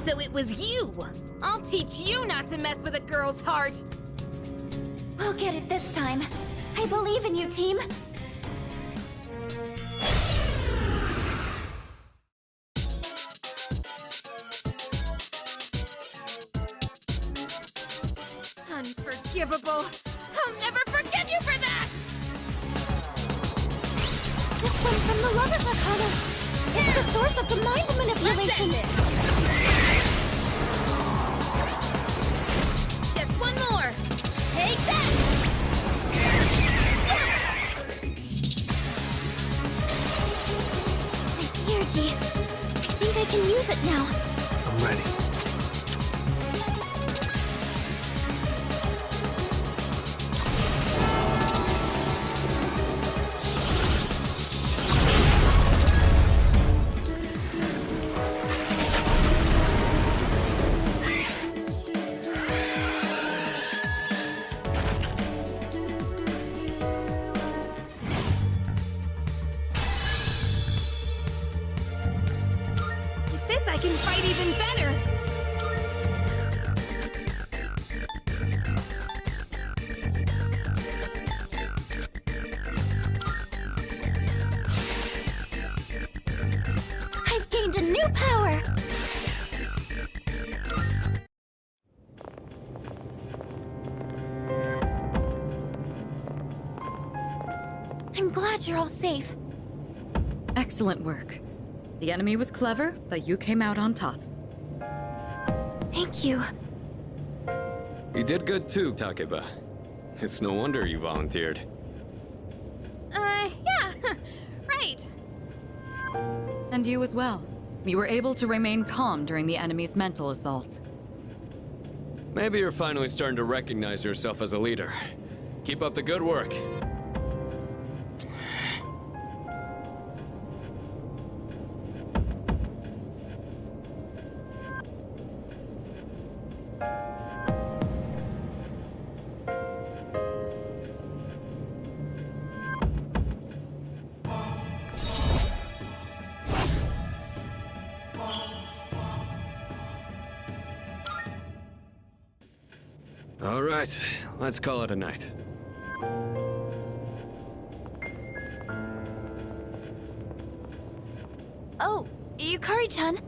So it was you! I'll teach you not to mess with a girl's heart! We'll get it this time. I believe in you, team. Unforgivable! I'll never forget you for that! This one from the Lover Arcana. It's the source of the mind manipulation. Just one more! Take that! My energy. I think I can use it now. I'm ready. With this, I can fight even better! I've gained a new power. I'm glad you're all safe. Excellent work. The enemy was clever, but you came out on top. Thank you. You did good too, Takeba. It's no wonder you volunteered. Yeah, right. And you as well. You were able to remain calm during the enemy's mental assault. Maybe you're finally starting to recognize yourself as a leader. Keep up the good work. All right, let's call it a night. Oh, Yukari-chan.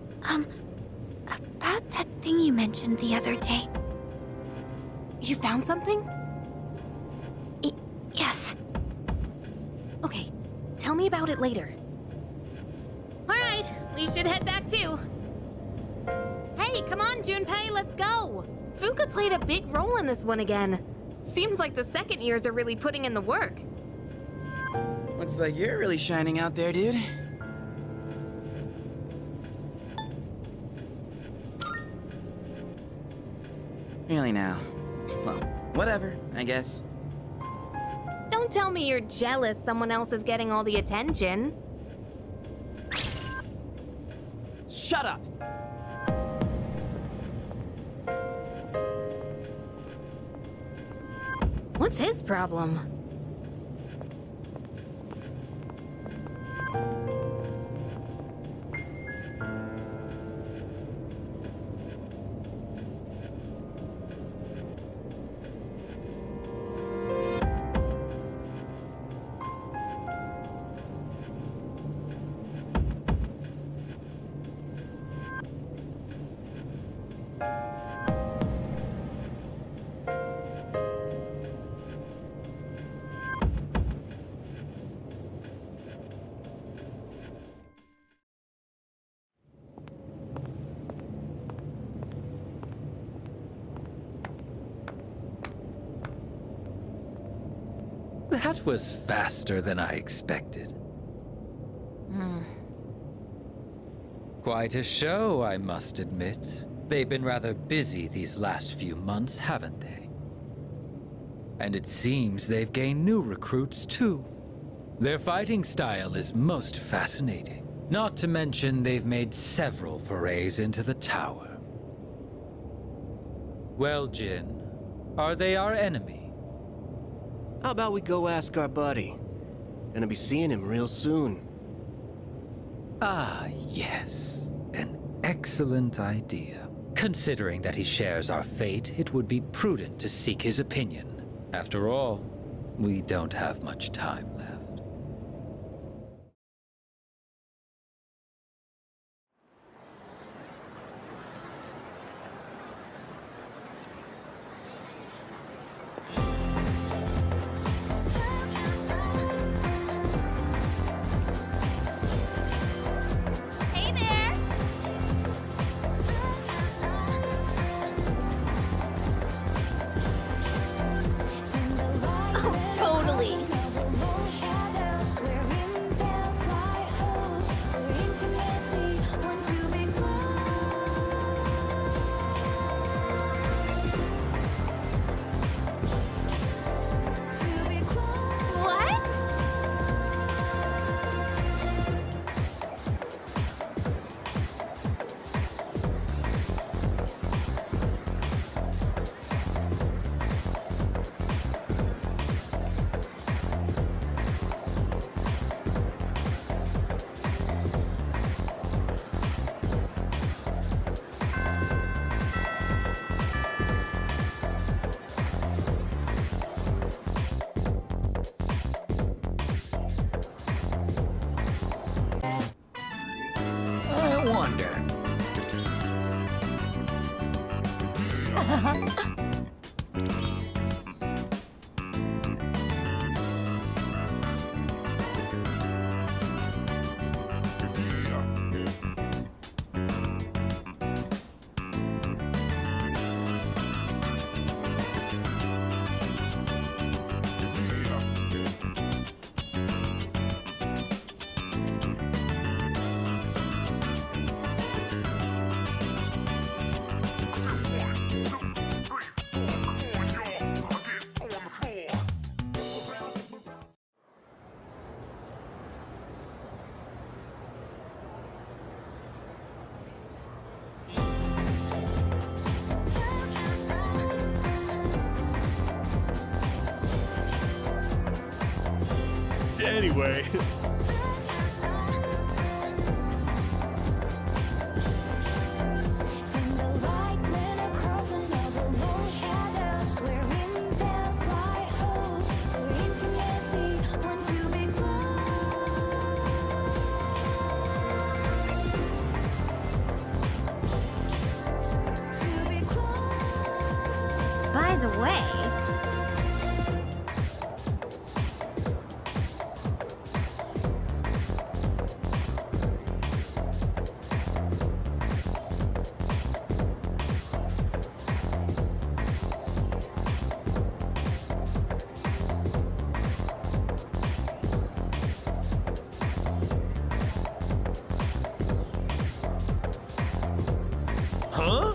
About that thing you mentioned the other day. You found something? Yes. Okay, tell me about it later. Alright, we should head back too. Hey, come on, Junpei, let's go! Fuka played a big role in this one again. Seems like the second years are really putting in the work. Looks like you're really shining out there, dude. Really now. Well, whatever, I guess. Don't tell me you're jealous someone else is getting all the attention. Shut up! What's his problem? That was faster than I expected. Quite a show, I must admit. They've been rather busy these last few months, haven't they? And it seems they've gained new recruits, too. Their fighting style is most fascinating. Not to mention they've made several forays into the tower. Well, Jin, are they our enemy? How about we go ask our buddy? Gonna be seeing him real soon. Ah, yes. An excellent idea. Considering that he shares our fate, it would be prudent to seek his opinion. After all, we don't have much time left. Hey there! Oh, totally. What? I wonder. Anyway. By the way, Huh?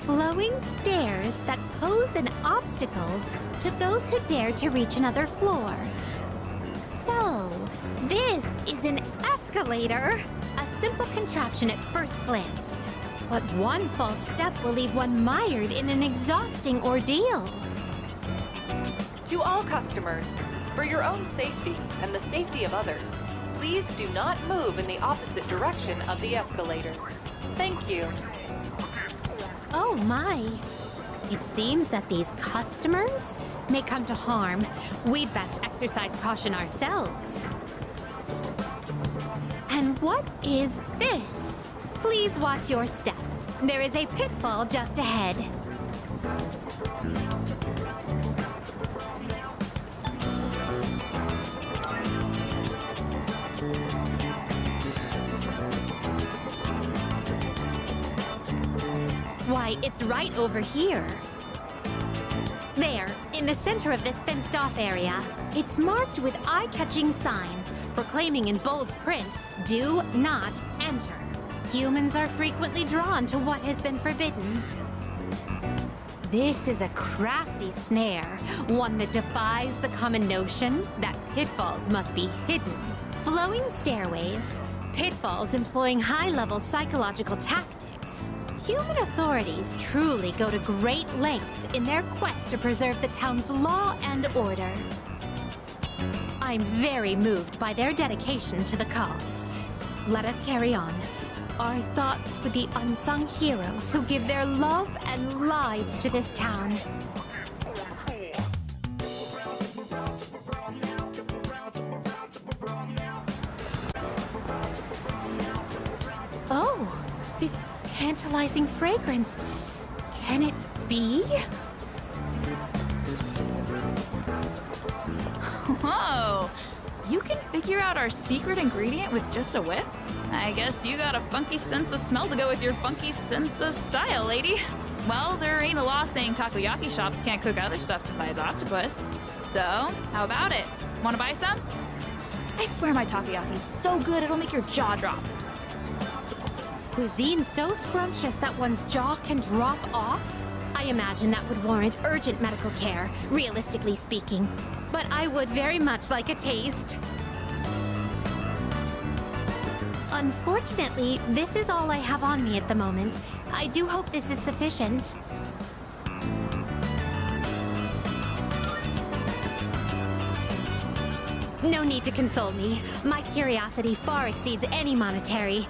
Flowing stairs that pose an obstacle to those who dare to reach another floor. So, this is an escalator. A simple contraption at first glance. But one false step will leave one mired in an exhausting ordeal. To all customers, for your own safety and the safety of others, please do not move in the opposite direction of the escalators. Thank you. Oh my. It seems that these customers may come to harm. We'd best exercise caution ourselves. And what is this? Please watch your step. There is a pitfall just ahead. Why, it's right over here. There, in the center of this fenced-off area, it's marked with eye-catching signs proclaiming in bold print, "Do not enter." humans are frequently drawn to what has been forbidden. This is a crafty snare, one that defies the common notion that pitfalls must be hidden. Flowing stairways, pitfalls employing high-level psychological tactics. Human authorities truly go to great lengths in their quest to preserve the town's law and order. I'm very moved by their dedication to the cause. Let us carry on. Our thoughts with the unsung heroes who give their love and lives to this town. Oh, this tantalizing fragrance. Can it be? Whoa! You can figure out our secret ingredient with just a whiff? I guess you got a funky sense of smell to go with your funky sense of style, lady. Well, there ain't a law saying takoyaki shops can't cook other stuff besides octopus. So, how about it? Wanna buy some? I swear my takoyaki's so good it'll make your jaw drop. Cuisine so scrumptious that one's jaw can drop off? I imagine that would warrant urgent medical care, realistically speaking. But I would very much like a taste. Unfortunately, this is all I have on me at the moment. I do hope this is sufficient. No need to console me. My curiosity far exceeds any monetary.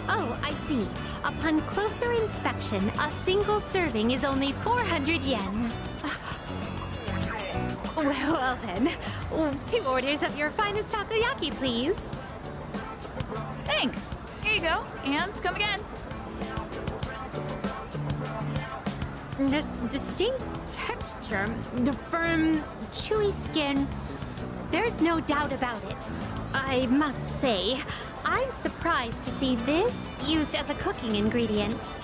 Oh, I see. Upon closer inspection, a single serving is only 400 yen. Well then, 2 orders of your finest takoyaki, please. Thanks. Here you go. And come again. This distinct texture, the firm, chewy skin, there's no doubt about it. I must say, I'm surprised to see this used as a cooking ingredient.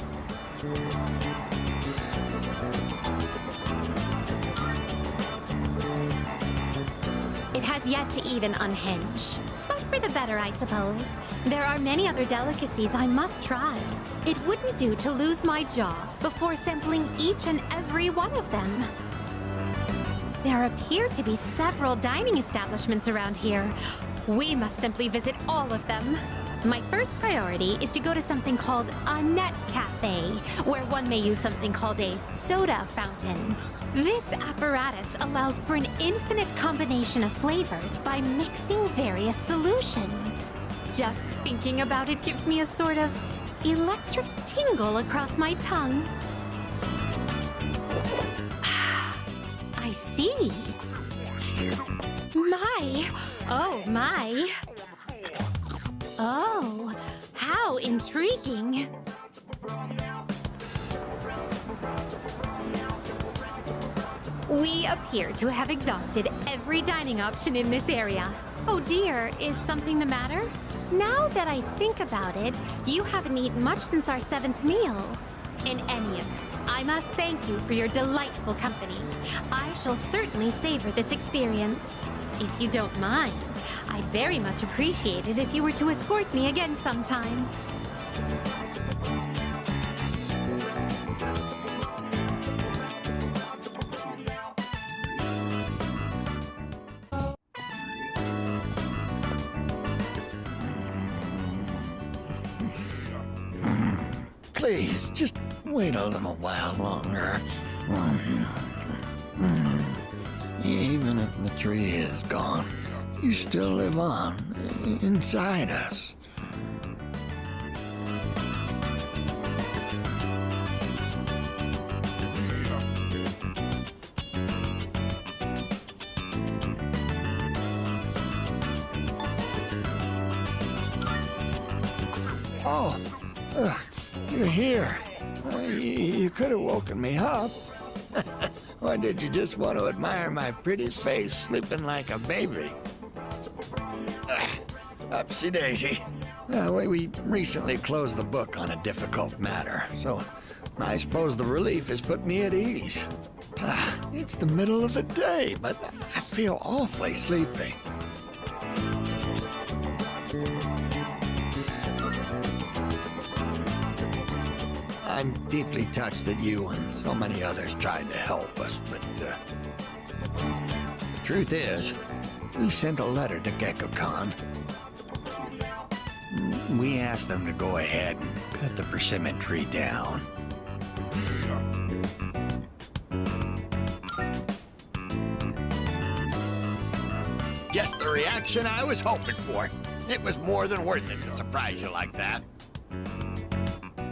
It has yet to even unhinge. But for the better, I suppose. There are many other delicacies I must try. It wouldn't do to lose my jaw before sampling each and every one of them. There appear to be several dining establishments around here. We must simply visit all of them. My first priority is to go to something called a net cafe, where one may use something called a soda fountain. This apparatus allows for an infinite combination of flavors by mixing various solutions. Just thinking about it gives me a sort of electric tingle across my tongue. I see. My. Oh, how intriguing. We appear to have exhausted every dining option in this area. Oh dear, is something the matter? Now that I think about it, you haven't eaten much since our 7th meal. In any event, I must thank you for your delightful company. I shall certainly savor this experience. If you don't mind, I'd very much appreciate it if you were to escort me again sometime. Please, just wait a little while longer. Even if the tree is gone, you still live on inside us. Oh, you're here. You could have woken me up. Or did you just want to admire my pretty face sleeping like a baby? Upsy daisy. We recently closed the book on a difficult matter, so I suppose the relief has put me at ease. It's the middle of the day, but I feel awfully sleepy. I'm deeply touched that you and so many others tried to help us, but the truth is, we sent a letter to GeckoCon. We asked them to go ahead and cut the persimmon tree down. Just the reaction I was hoping for. It was more than worth it to surprise you like that.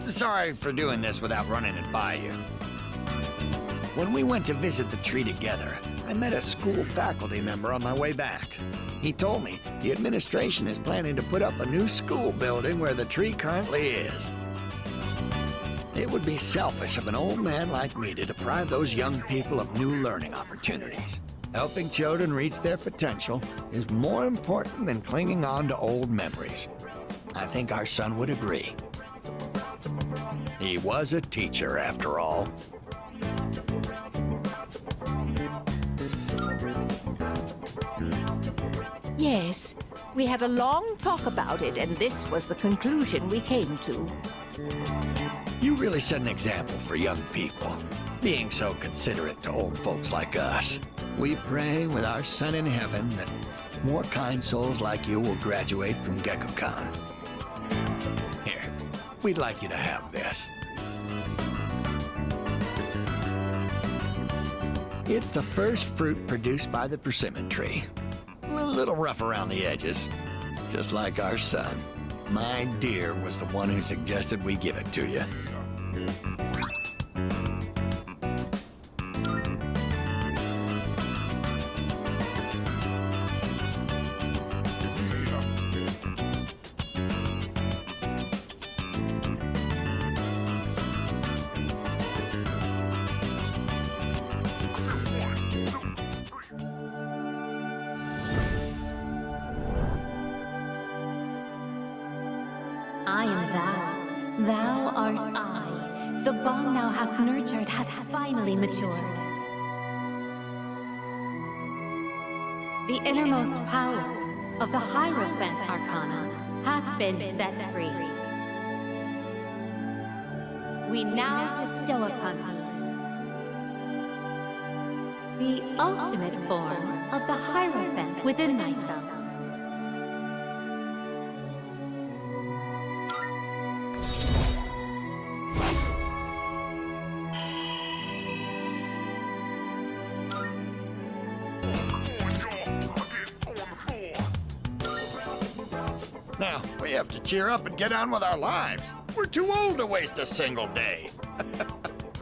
Sorry for doing this without running it by you. When we went to visit the tree together, I met a school faculty member on my way back. He told me the administration is planning to put up a new school building where the tree currently is. It would be selfish of an old man like me to deprive those young people of new learning opportunities. Helping children reach their potential is more important than clinging on to old memories. I think our son would agree. He was a teacher, after all. Yes, we had a long talk about it, and this was the conclusion we came to. You really set an example for young people, being so considerate to old folks like us. We pray with our son in heaven that more kind souls like you will graduate from GeckoCon. Here, we'd like you to have this. It's the first fruit produced by the persimmon tree. A little rough around the edges, just like our son. My dear was the one who suggested we give it to you. I am thou, thou art I. The bond thou hast nurtured hath finally matured. The innermost power of the Hierophant Arcana hath been set free. We now bestow upon thee the ultimate form of the Hierophant within thyself. Now, we have to cheer up and get on with our lives. We're too old to waste a single day.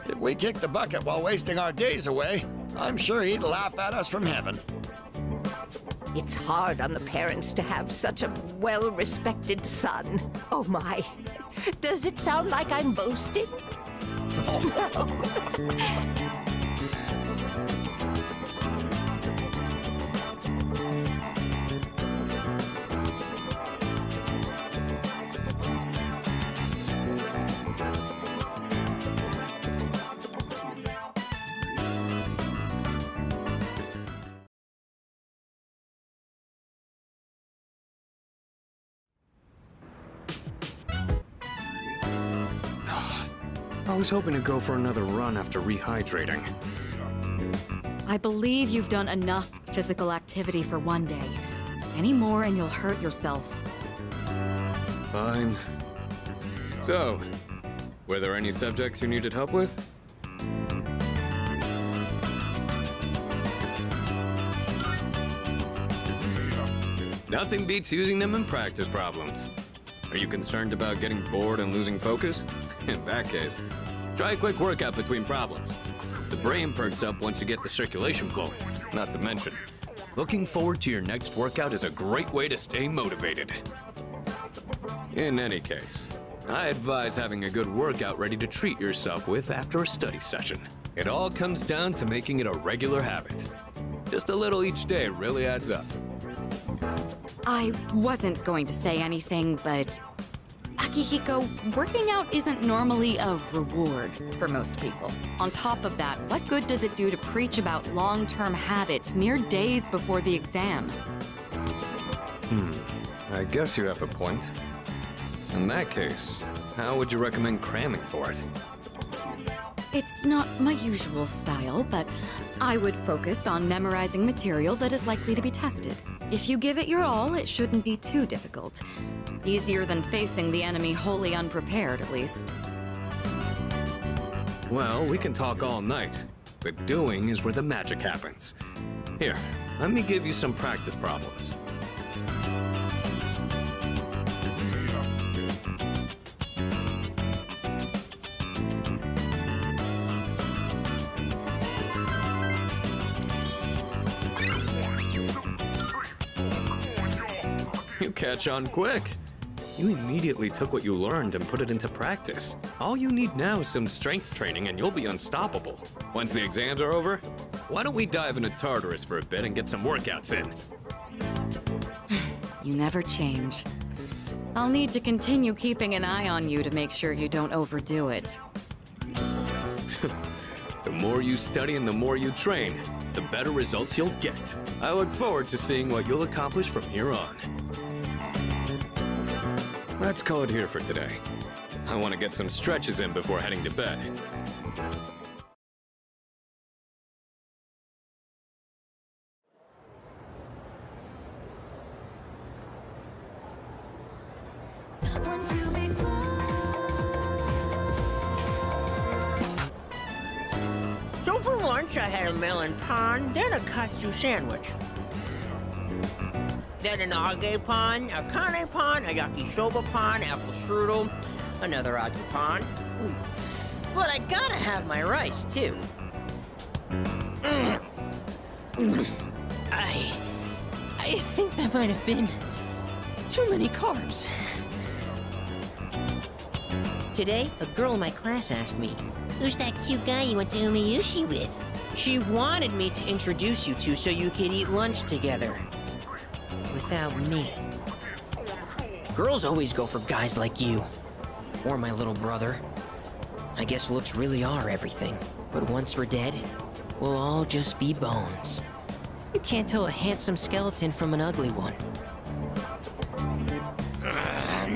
If we kick the bucket while wasting our days away, I'm sure he'd laugh at us from heaven. It's hard on the parents to have such a well-respected son. Oh my. Does it sound like I'm boasting? Oh no. I was hoping to go for another run after rehydrating. I believe you've done enough physical activity for one day. Any more and you'll hurt yourself. Fine. So, were there any subjects you needed help with? Nothing beats using them in practice problems. Are you concerned about getting bored and losing focus? In that case, try a quick workout between problems. The brain perks up once you get the circulation flowing. Not to mention, looking forward to your next workout is a great way to stay motivated. In any case, I advise having a good workout ready to treat yourself with after a study session. It all comes down to making it a regular habit. Just a little each day really adds up. I wasn't going to say anything, but Akihiko, working out isn't normally a reward for most people. On top of that, what good does it do to preach about long-term habits mere days before the exam? I guess you have a point. In that case, how would you recommend cramming for it? It's not my usual style, but I would focus on memorizing material that is likely to be tested. If you give it your all, it shouldn't be too difficult. Easier than facing the enemy wholly unprepared, at least. Well, we can talk all night, but doing is where the magic happens. Here, let me give you some practice problems. You catch on quick. You immediately took what you learned and put it into practice. All you need now is some strength training and you'll be unstoppable. Once the exams are over, why don't we dive into Tartarus for a bit and get some workouts in? You never change. I'll need to continue keeping an eye on you to make sure you don't overdo it. The more you study and the more you train, the better results you'll get. I look forward to seeing what you'll accomplish from here on. Let's call it here for today. I want to get some stretches in before heading to bed. So for lunch, I had a melon pan, then a katsu sandwich. Then an age pan, a kane pan, a yakisoba pan, apple strudel, another age pan. But I gotta have my rice, too. I think that might have been too many carbs. Today, a girl in my class asked me, "Who's that cute guy you went to Umiyushi with?" She wanted me to introduce you to so you could eat lunch together. Without me. Girls always go for guys like you. Or my little brother. I guess looks really are everything. But once we're dead, we'll all just be bones. You can't tell a handsome skeleton from an ugly one.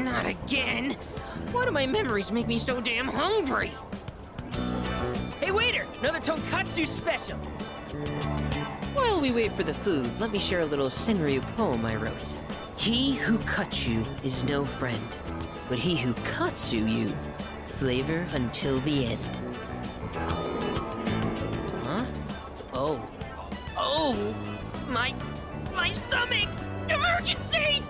Not again! Why do my memories make me so damn hungry? Hey waiter, another tonkatsu special! While we wait for the food, let me share a little Senryu poem I wrote. He who cuts you is no friend, but he who katsu you, flavor until the end. Huh? Oh. Oh! My stomach! Emergency!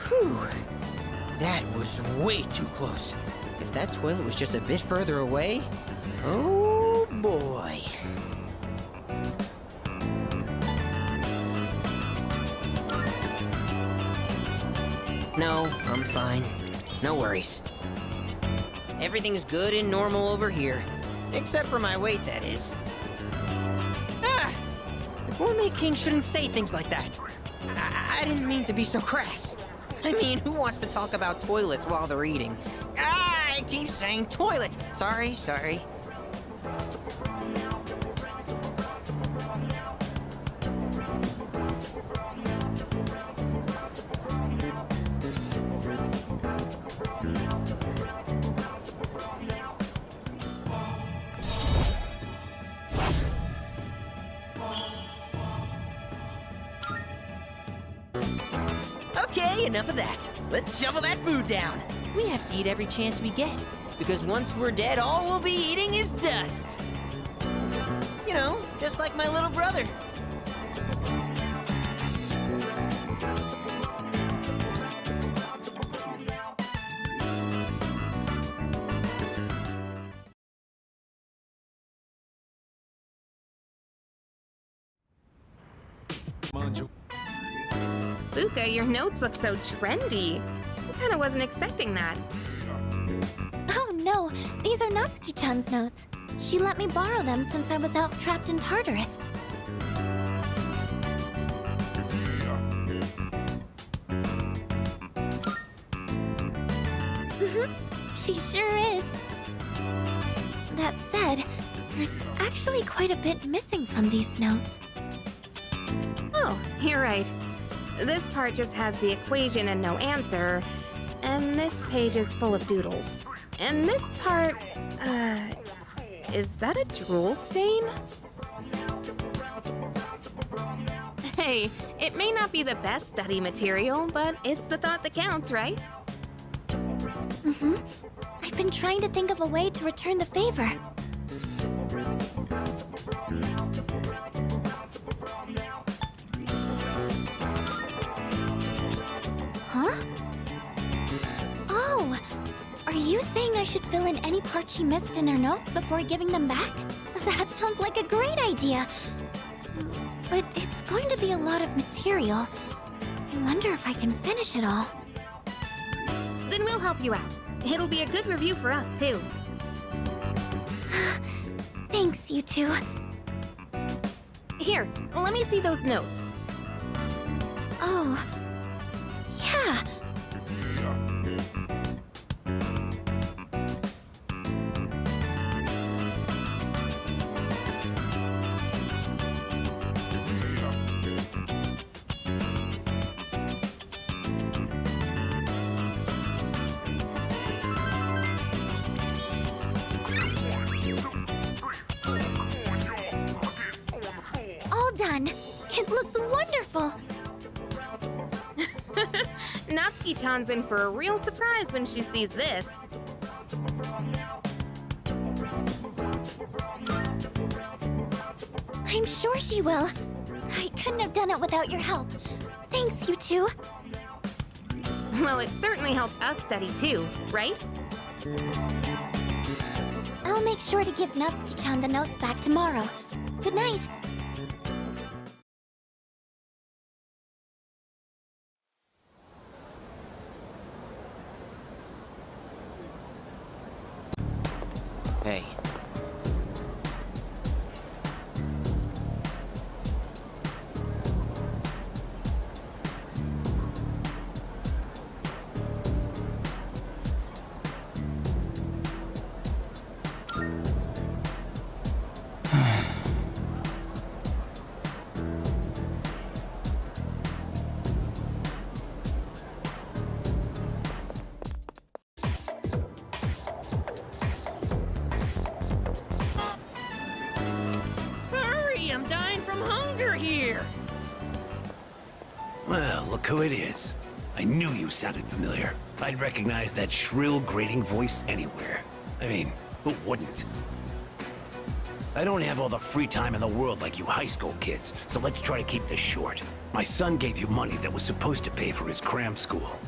Whew. That was way too close. If that toilet was just a bit further away, oh boy. No, I'm fine. No worries. Everything's good and normal over here. Except for my weight, that is. Ah! The Gourmet King shouldn't say things like that. I didn't mean to be so crass. I mean, who wants to talk about toilets while they're eating? I keep saying toilet. Sorry. Okay, enough of that. Let's shovel that food down. We have to eat every chance we get, because once we're dead, all we'll be eating is dust. You know, just like my little brother. Fuka, your notes look so trendy. I kinda wasn't expecting that. Oh no, these are Natsuki-chan's notes. She let me borrow them since I was out trapped in Tartarus. She sure is. That said, there's actually quite a bit missing from these notes. Oh, you're right. This part just has the equation and no answer. and this page is full of doodles. And this part, is that a drool stain? Hey, it may not be the best study material, but it's the thought that counts, right? Mm-hmm. I've been trying to think of a way to return the favor. Huh? Oh! Are you saying I should fill in any parts she missed in her notes before giving them back? That sounds like a great idea. But it's going to be a lot of material. I wonder if I can finish it all. Then we'll help you out. It'll be a good review for us, too. Thanks, you two. Here, let me see those notes. Oh. Yeah. All done. It looks wonderful. Natsuki-chan's in for a real surprise when she sees this. I'm sure she will. I couldn't have done it without your help. Thanks, you two. Well, it certainly helped us study too, right? I'll make sure to give Natsuki-chan the notes back tomorrow. Good night. Hey. Hurry, I'm dying from hunger here! Well, look who it is. I knew you sounded familiar. I'd recognize that shrill, grating voice anywhere. I mean, who wouldn't? I don't have all the free time in the world like you high school kids, so let's try to keep this short. My son gave you money that was supposed to pay for his cram school.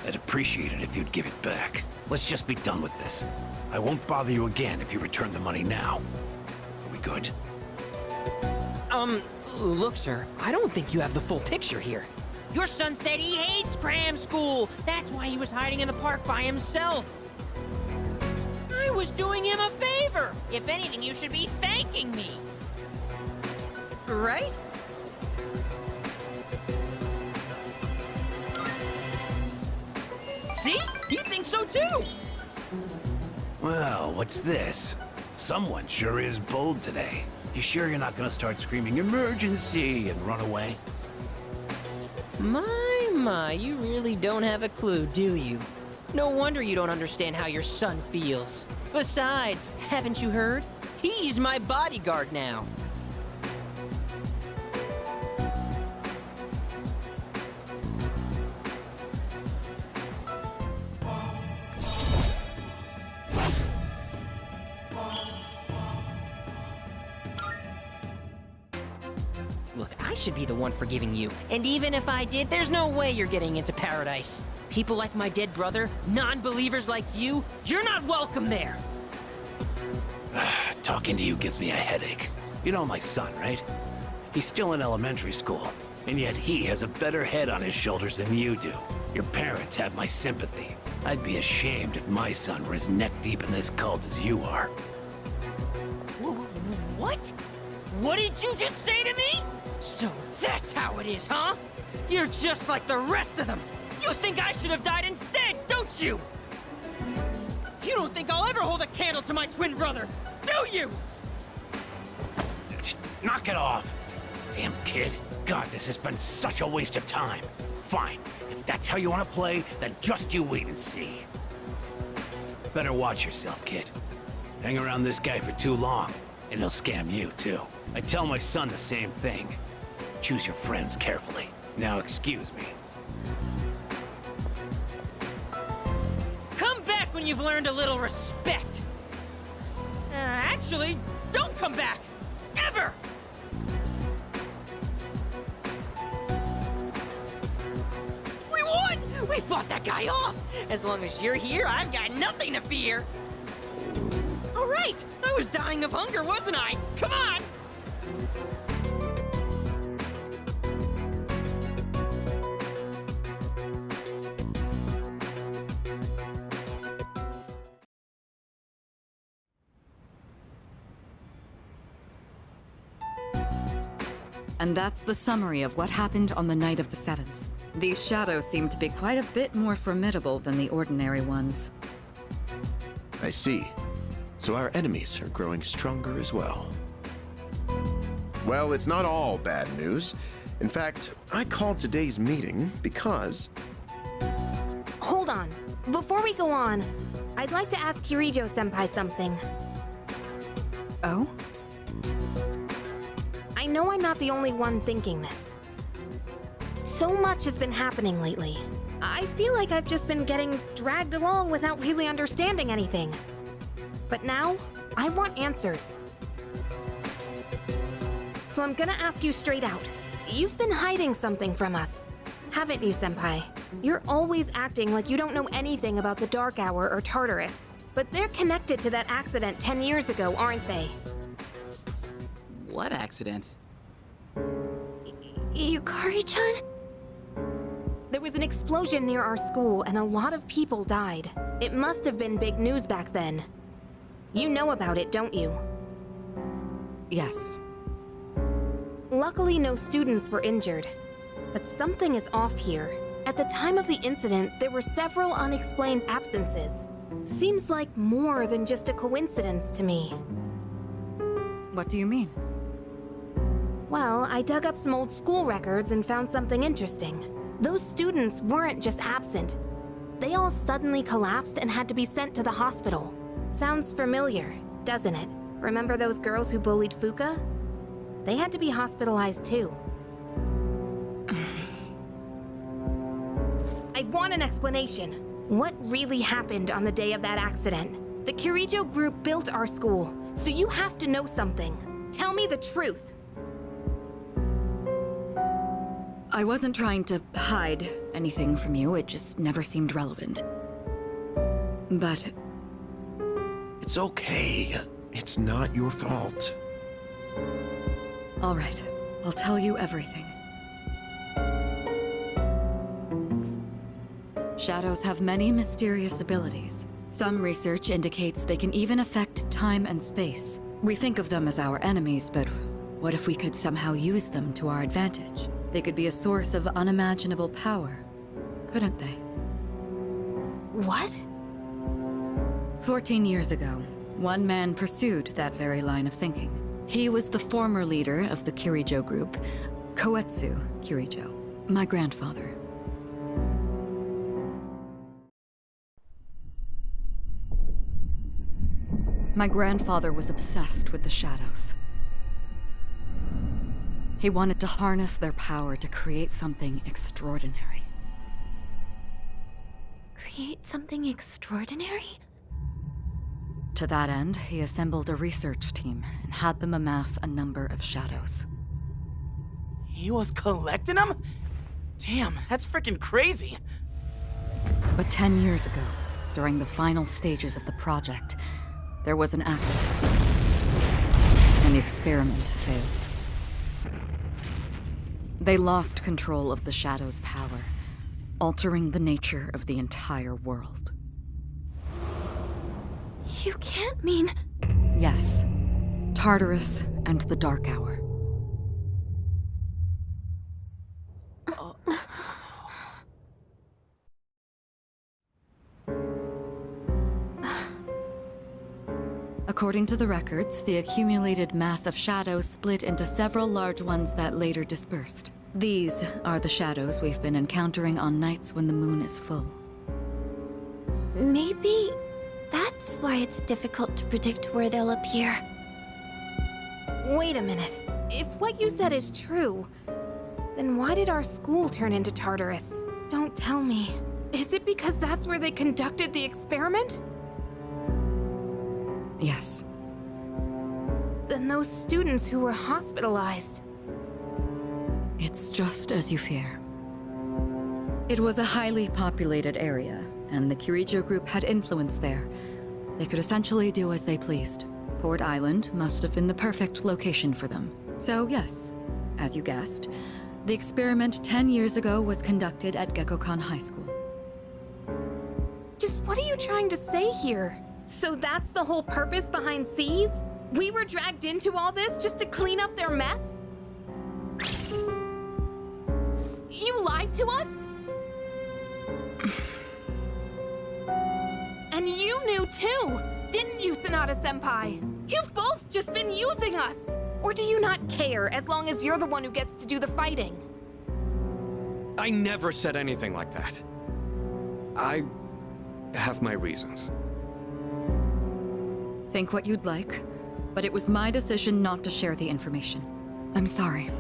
I'd appreciate it if you'd give it back. Let's just be done with this. I won't bother you again if you return the money now. Are we good? Look, sir, I don't think you have the full picture here. Your son said he hates cram school. That's why he was hiding in the park by himself. I was doing him a favor. If anything, you should be thanking me. Right? See? He thinks so too. Well, what's this? Someone sure is bold today. You sure you're not gonna start screaming emergency and run away? My, you really don't have a clue, do you? No wonder you don't understand how your son feels. Besides, haven't you heard? He's my bodyguard now. Look, I should be the one forgiving you. And even if I did, there's no way you're getting into paradise. People like my dead brother, non-believers like you, you're not welcome there. Talking to you gives me a headache. You know my son, right? He's still in elementary school, and yet he has a better head on his shoulders than you do. Your parents have my sympathy. I'd be ashamed if my son were as neck-deep in this cult as you are. What? What did you just say to me? So that's how it is, huh? You're just like the rest of them. You think I should have died instead, don't you? You don't think I'll ever hold a candle to my twin brother, do you? Knock it off. Damn kid. God, this has been such a waste of time. Fine. If that's how you want to play, then just you wait and see. Better watch yourself, kid. Hang around this guy for too long, and he'll scam you, too. I tell my son the same thing. Choose your friends carefully. Now excuse me. Come back when you've learned a little respect. Actually, don't come back! Ever! We won! We fought that guy off! As long as you're here, I've got nothing to fear! All right! I was dying of hunger, wasn't I? Come on! And that's the summary of what happened on the night of the 7th. These shadows seem to be quite a bit more formidable than the ordinary ones. I see. So our enemies are growing stronger as well. Well, it's not all bad news. In fact, I called today's meeting because... Hold on. Before we go on, I'd like to ask Kirijo-senpai something. Oh? I know I'm not the only one thinking this. So much has been happening lately. I feel like I've just been getting dragged along without really understanding anything. But now, I want answers. So I'm gonna ask you straight out. You've been hiding something from us, haven't you, Senpai? You're always acting like you don't know anything about the Dark Hour or Tartarus. But they're connected to that accident 10 years ago, aren't they? What accident? Yukari-chan? There was an explosion near our school and a lot of people died. It must have been big news back then. You know about it, don't you? Yes. Luckily, no students were injured. But something is off here. At the time of the incident, there were several unexplained absences. Seems like more than just a coincidence to me. What do you mean? Well, I dug up some old school records and found something interesting. Those students weren't just absent. They all suddenly collapsed and had to be sent to the hospital. Sounds familiar, doesn't it? Remember those girls who bullied Fuka? They had to be hospitalized too. I want an explanation. What really happened on the day of that accident? The Kirijo group built our school, so you have to know something. Tell me the truth. I wasn't trying to hide anything from you, it just never seemed relevant. But... It's okay. It's not your fault. all right, I'll tell you everything. Shadows have many mysterious abilities. Some research indicates they can even affect time and space. We think of them as our enemies, but what if we could somehow use them to our advantage? They could be a source of unimaginable power, couldn't they? What? 14 years ago, one man pursued that very line of thinking. He was the former leader of the Kirijo group, Koetsu Kirijo, my grandfather. My grandfather was obsessed with the shadows. He wanted to harness their power to create something extraordinary. Create something extraordinary? To that end, he assembled a research team and had them amass a number of shadows. He was collecting them? Damn, that's freaking crazy. But 10 years ago, during the final stages of the project, there was an accident, and the experiment failed. They lost control of the Shadow's power, altering the nature of the entire world. You can't mean... Yes, Tartarus and the Dark Hour. According to the records, the accumulated mass of shadows split into several large ones that later dispersed. These are the shadows we've been encountering on nights when the moon is full. Maybe that's why it's difficult to predict where they'll appear. Wait a minute. If what you said is true, then why did our school turn into Tartarus? Don't tell me. Is it because that's where they conducted the experiment? Yes. Then those students who were hospitalized. It's just as you fear. It was a highly populated area, and the Kirijo group had influence there. They could essentially do as they pleased. Port Island must have been the perfect location for them. So yes, as you guessed, the experiment 10 years ago was conducted at Gekkoukan High School. Just what are you trying to say here? So that's the whole purpose behind SEAS? We were dragged into all this just to clean up their mess? You lied to us? And you knew too, didn't you, Sanada-senpai? You've both just been using us! Or do you not care as long as you're the one who gets to do the fighting? I never said anything like that. I have my reasons. Think what you'd like, but it was my decision not to share the information. I'm sorry.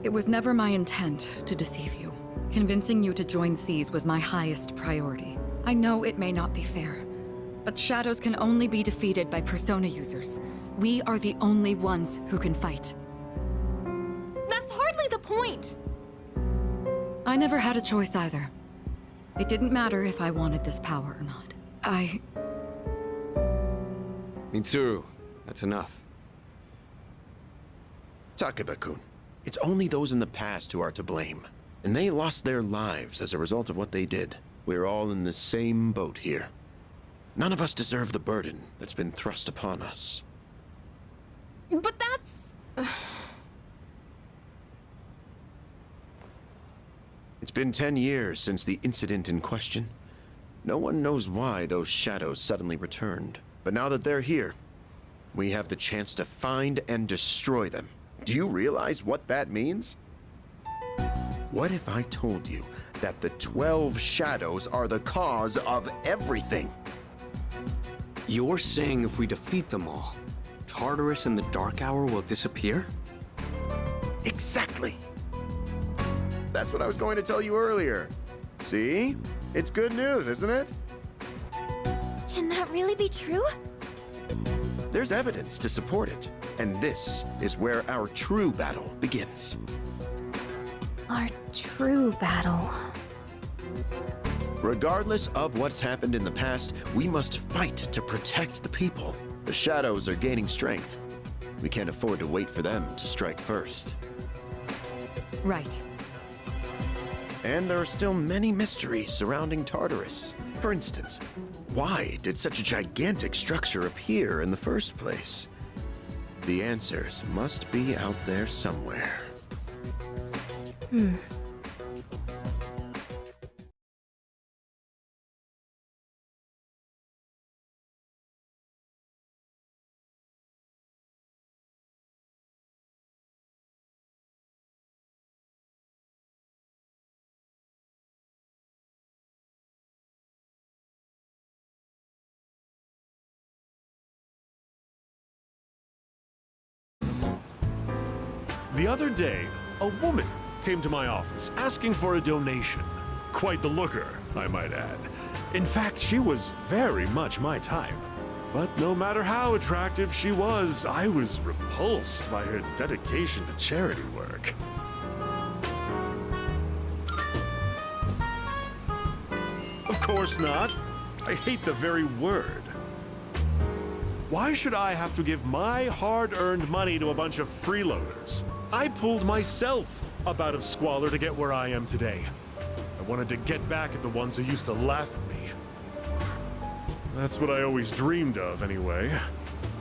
It was never my intent to deceive you. Convincing you to join SEAS was my highest priority. I know it may not be fair, but shadows can only be defeated by persona users. We are the only ones who can fight. That's hardly the point! I never had a choice either. It didn't matter if I wanted this power or not. Mitsuru, that's enough. Takeba-kun, it's only those in the past who are to blame. And they lost their lives as a result of what they did. We're all in the same boat here. None of us deserve the burden that's been thrust upon us. But that's... It's been 10 years since the incident in question. No one knows why those shadows suddenly returned. But now that they're here, we have the chance to find and destroy them. Do you realize what that means? What if I told you that the 12 shadows are the cause of everything? You're saying if we defeat them all, Tartarus and the Dark Hour will disappear? Exactly. That's what I was going to tell you earlier. See? It's good news, isn't it? Can that really be true? There's evidence to support it. And this is where our true battle begins. Our true battle. Regardless of what's happened in the past, we must fight to protect the people. The shadows are gaining strength. We can't afford to wait for them to strike first. Right. And there are still many mysteries surrounding Tartarus. For instance, why did such a gigantic structure appear in the first place? The answers must be out there somewhere. The other day, a woman came to my office asking for a donation. Quite the looker, I might add. In fact, she was very much my type. But no matter how attractive she was, I was repulsed by her dedication to charity work. Of course not. I hate the very word. Why should I have to give my hard-earned money to a bunch of freeloaders? I pulled myself up out of squalor to get where I am today. I wanted to get back at the ones who used to laugh at me. That's what I always dreamed of, anyway.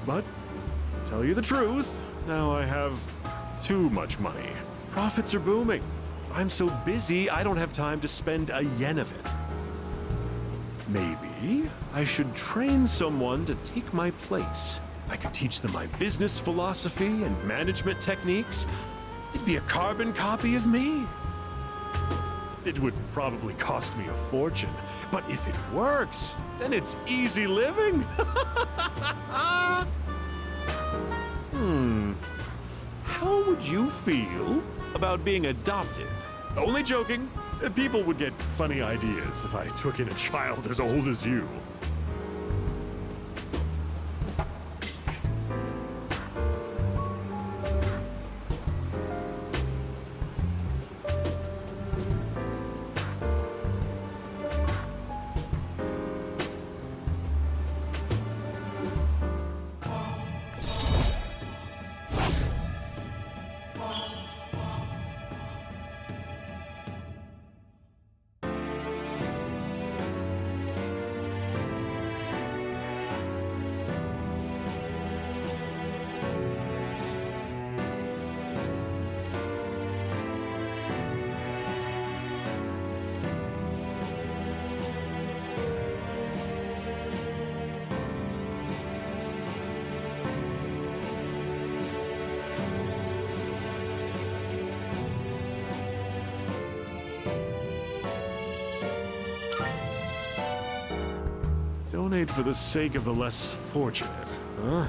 But, to tell you the truth, now I have too much money. Profits are booming. I'm so busy, I don't have time to spend a yen of it. Maybe I should train someone to take my place. I could teach them my business philosophy and management techniques. It'd be a carbon copy of me. It would probably cost me a fortune, but if it works, then it's easy living. How would you feel about being adopted? Only joking. People would get funny ideas if I took in a child as old as you. Donate for the sake of the less fortunate, huh?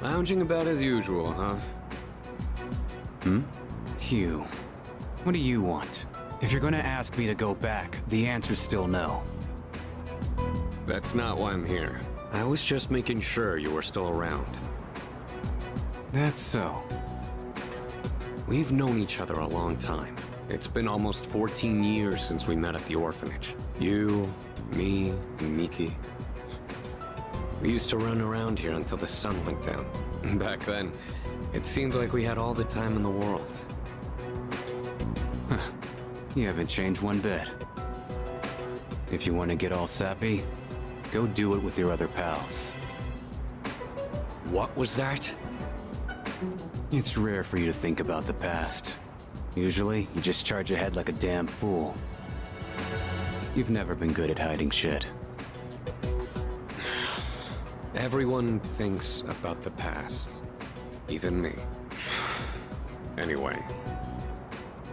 Lounging about as usual, huh? Hugh, what do you want? If you're gonna ask me to go back, the answer's still no. That's not why I'm here. I was just making sure you were still around. That's so. We've known each other a long time. It's been almost 14 years since we met at the orphanage. You, me, and Miki. We used to run around here until the sun went down. Back then, it seemed like we had all the time in the world. You haven't changed one bit. If you want to get all sappy, go do it with your other pals. What was that? It's rare for you to think about the past. Usually, you just charge ahead like a damn fool. You've never been good at hiding shit. Everyone thinks about the past. Even me. Anyway,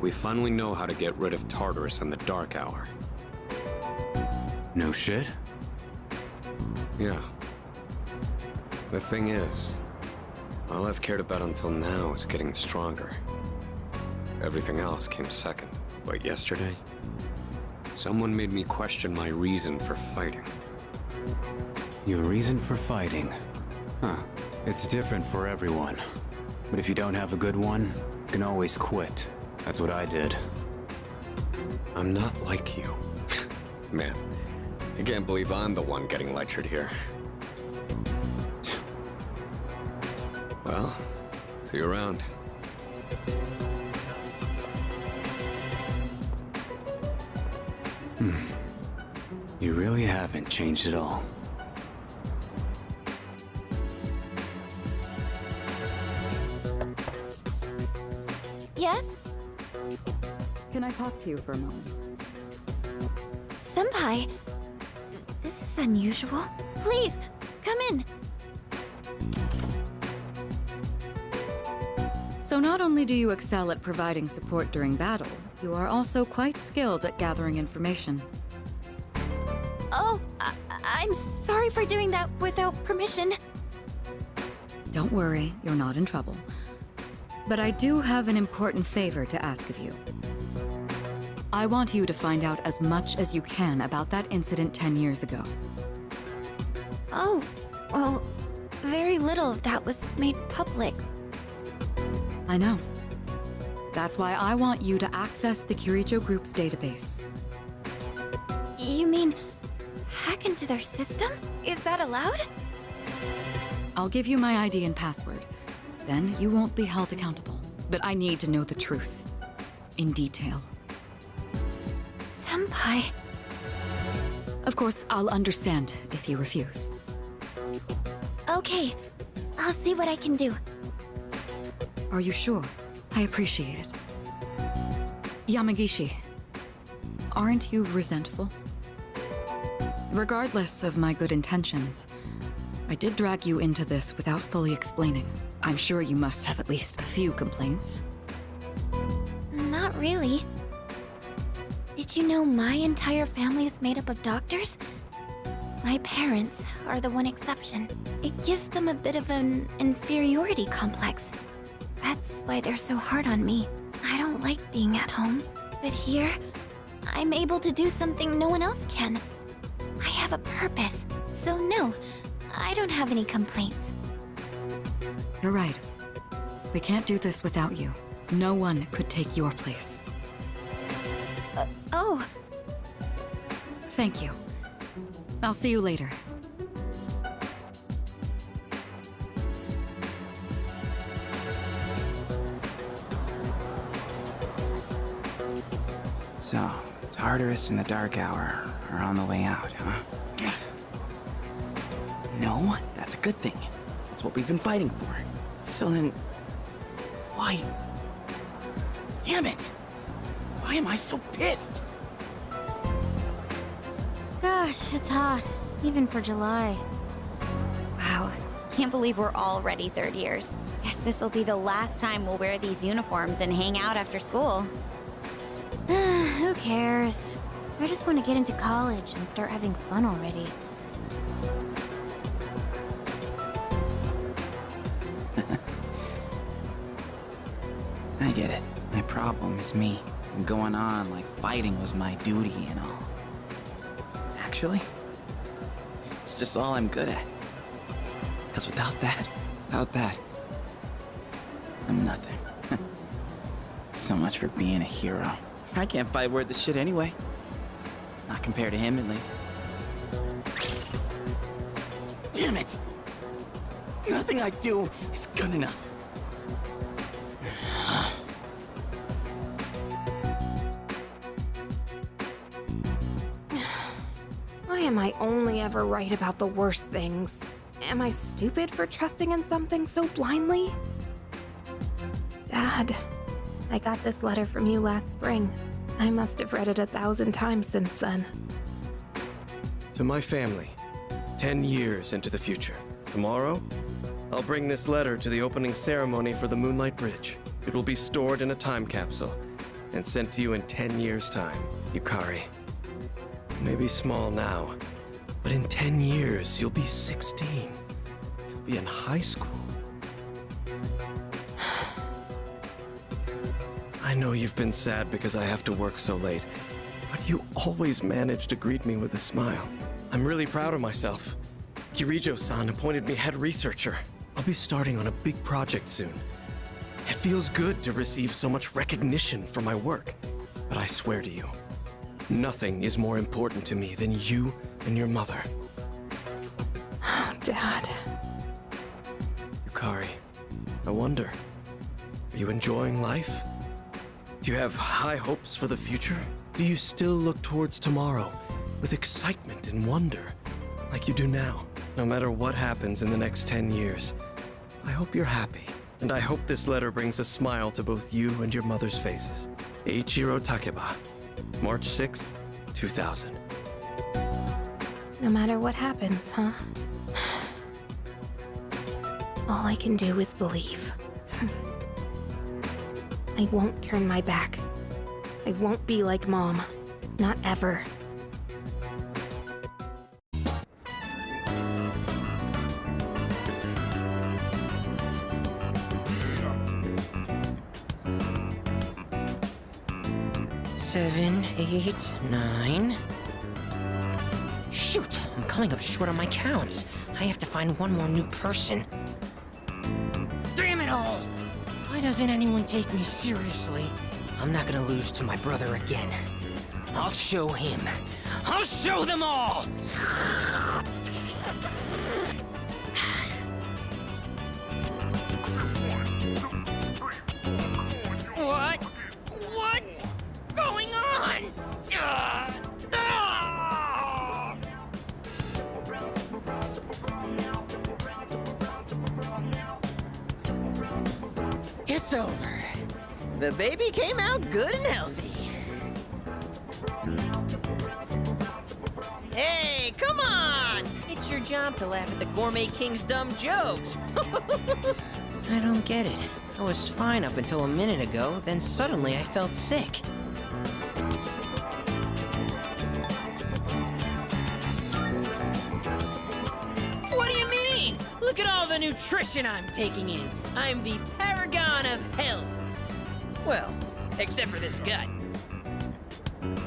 we finally know how to get rid of Tartarus in the Dark Hour. No shit? Yeah. The thing is, all I've cared about until now is getting stronger. Everything else came second. But yesterday, someone made me question my reason for fighting. Your reason for fighting? Huh. It's different for everyone. But if you don't have a good one, you can always quit. That's what I did. I'm not like you. Man, I can't believe I'm the one getting lectured here. Well, see you around. You really haven't changed at all. Yes? Can I talk to you for a moment? Senpai, this is unusual. Please, come in. So not only do you excel at providing support during battle, you are also quite skilled at gathering information. Oh, I'm sorry for doing that without permission. Don't worry, you're not in trouble. But I do have an important favor to ask of you. I want you to find out as much as you can about that incident 10 years ago. Oh, well, very little of that was made public. I know. That's why I want you to access the Kiricho Group's database. You mean hack into their system? Is that allowed? I'll give you my ID and password. Then you won't be held accountable. But I need to know the truth. In detail. Senpai. Of course, I'll understand if you refuse. Okay, I'll see what I can do. Are you sure? I appreciate it. Yamagishi, aren't you resentful? Regardless of my good intentions, I did drag you into this without fully explaining. I'm sure you must have at least a few complaints. Not really. Did you know my entire family is made up of doctors? My parents are the one exception. It gives them a bit of an inferiority complex. That's why they're so hard on me. I don't like being at home. But here, I'm able to do something no one else can. I have a purpose, so no, I don't have any complaints. You're right. We can't do this without you. No one could take your place. Oh. Thank you. I'll see you later. So, Tartarus and the Dark Hour are on the way out, huh? No, that's a good thing. That's what we've been fighting for. So then, why? Damn it! Why am I so pissed? Gosh, it's hot. Even for July. Wow. Can't believe we're already third years. Guess this will be the last time we'll wear these uniforms and hang out after school. Who cares? I just want to get into college and start having fun already. I get it. My problem is me. I'm going on like fighting was my duty and all. Actually, it's just all I'm good at. Because without that, I'm nothing. So much for being a hero. I can't fight worth the shit anyway. Not compared to him, at least. Damn it! Nothing I do is good enough. Why am I only ever right about the worst things? Am I stupid for trusting in something so blindly? Dad, I got this letter from you last spring. I must have read it 1,000 times since then. To my family, 10 years into the future. Tomorrow, I'll bring this letter to the opening ceremony for the Moonlight Bridge. It will be stored in a time capsule and sent to you in 10 years' time. Yukari, you may be small now, but in 10 years, you'll be 16. You'll be in high school. I know you've been sad because I have to work so late, but you always manage to greet me with a smile. I'm really proud of myself. Kirijo-san appointed me head researcher. I'll be starting on a big project soon. It feels good to receive so much recognition for my work. But I swear to you, nothing is more important to me than you and your mother. Oh, Dad. Yukari, I wonder, are you enjoying life? Do you have high hopes for the future? Do you still look towards tomorrow with excitement and wonder, like you do now? No matter what happens in the next 10 years, I hope you're happy. And I hope this letter brings a smile to both you and your mother's faces. Eiichiro Takeba, March 6th, 2000. No matter what happens, huh? All I can do is believe. I won't turn my back. I won't be like Mom. Not ever. Seven, 8, 9. Shoot! I'm coming up short on my counts. I have to find one more new person. Damn it all! Why doesn't anyone take me seriously? I'm not gonna lose to my brother again. I'll show him. I'll show them all! It's over. The baby came out good and healthy. Hey, come on! It's your job to laugh at the Gourmet King's dumb jokes. I don't get it. I was fine up until a minute ago, then suddenly I felt sick. What do you mean? Look at all the nutrition I'm taking in. I'm the paragon of health. Well, except for this gut.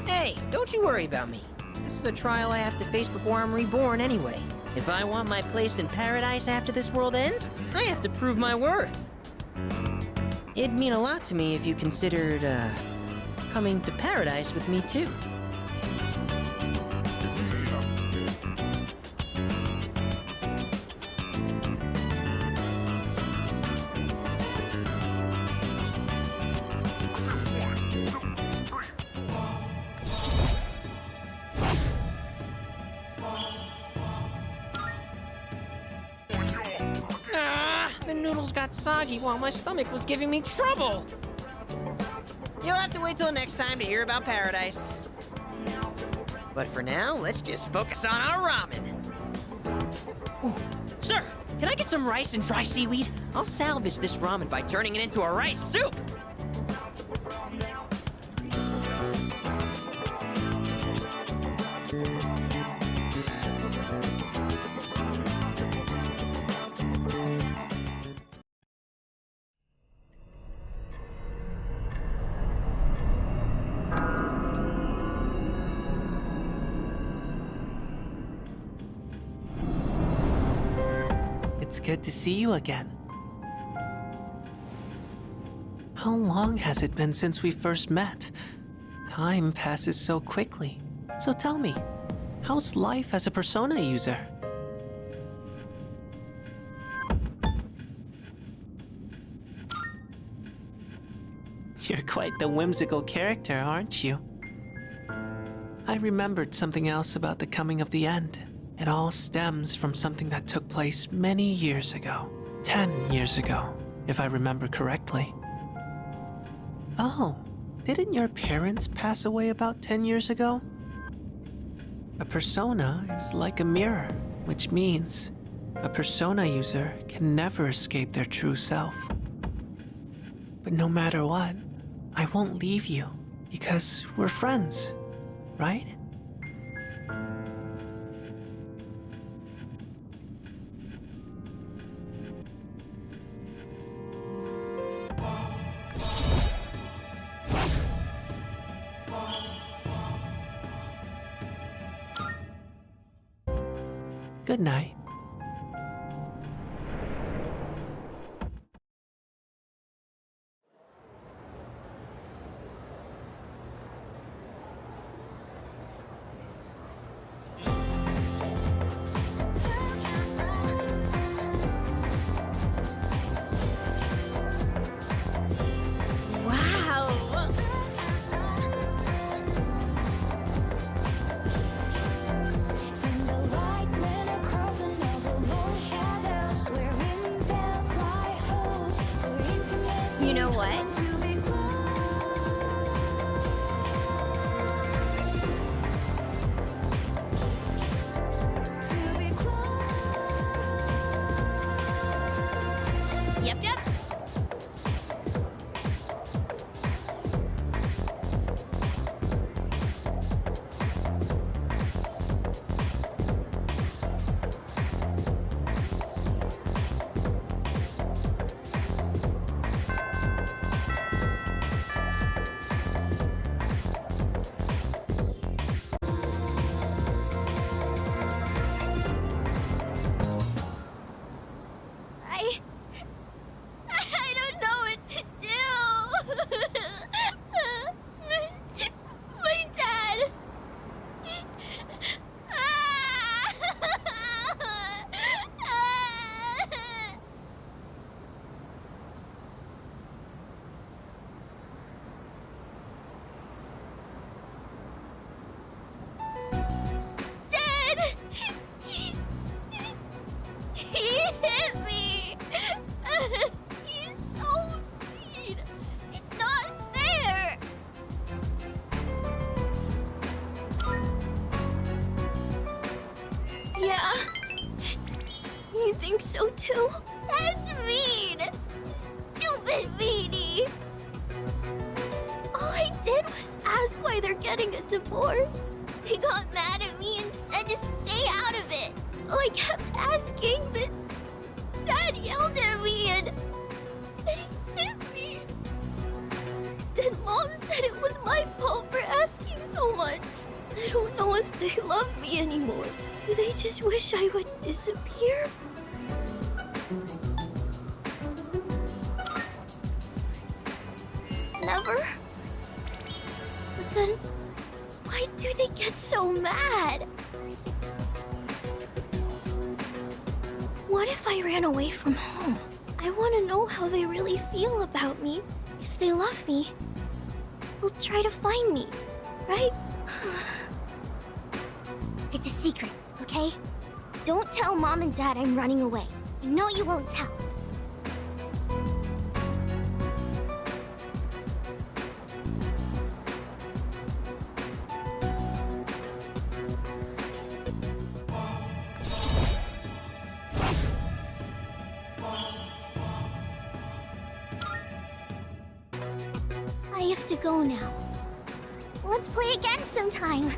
Hey, don't you worry about me. This is a trial I have to face before I'm reborn anyway. If I want my place in paradise after this world ends, I have to prove my worth. It'd mean a lot to me if you considered, coming to paradise with me too. The noodles got soggy while my stomach was giving me trouble. You'll have to wait till next time to hear about paradise. But for now, let's just focus on our ramen. Ooh, sir, can I get some rice and dry seaweed? I'll salvage this ramen by turning it into a rice soup. It's good to see you again. How long has it been since we first met? Time passes so quickly. So tell me, how's life as a Persona user? You're quite the whimsical character, aren't you? I remembered something else about the coming of the end. It all stems from something that took place many years ago. 10 years ago, if I remember correctly. Oh, didn't your parents pass away about 10 years ago? A persona is like a mirror, which means a persona user can never escape their true self. But no matter what, I won't leave you, because we're friends, right? Good night. You know what? Yep, yep. think so too? That's mean! Stupid Beanie! All I did was ask why they're getting a divorce. They got mad at me and said to stay out of it. So I kept asking, but Dad yelled at me and he hit me. Then Mom said it was my fault for asking so much. I don't know if they love me anymore. Do they just wish I would disappear? Never. But then, why do they get so mad? What if I ran away from home? I want to know how they really feel about me. If they love me, they'll try to find me, right? It's a secret, okay? Don't tell Mom and Dad I'm running away. I know you won't tell. I have to go now. Let's play again sometime.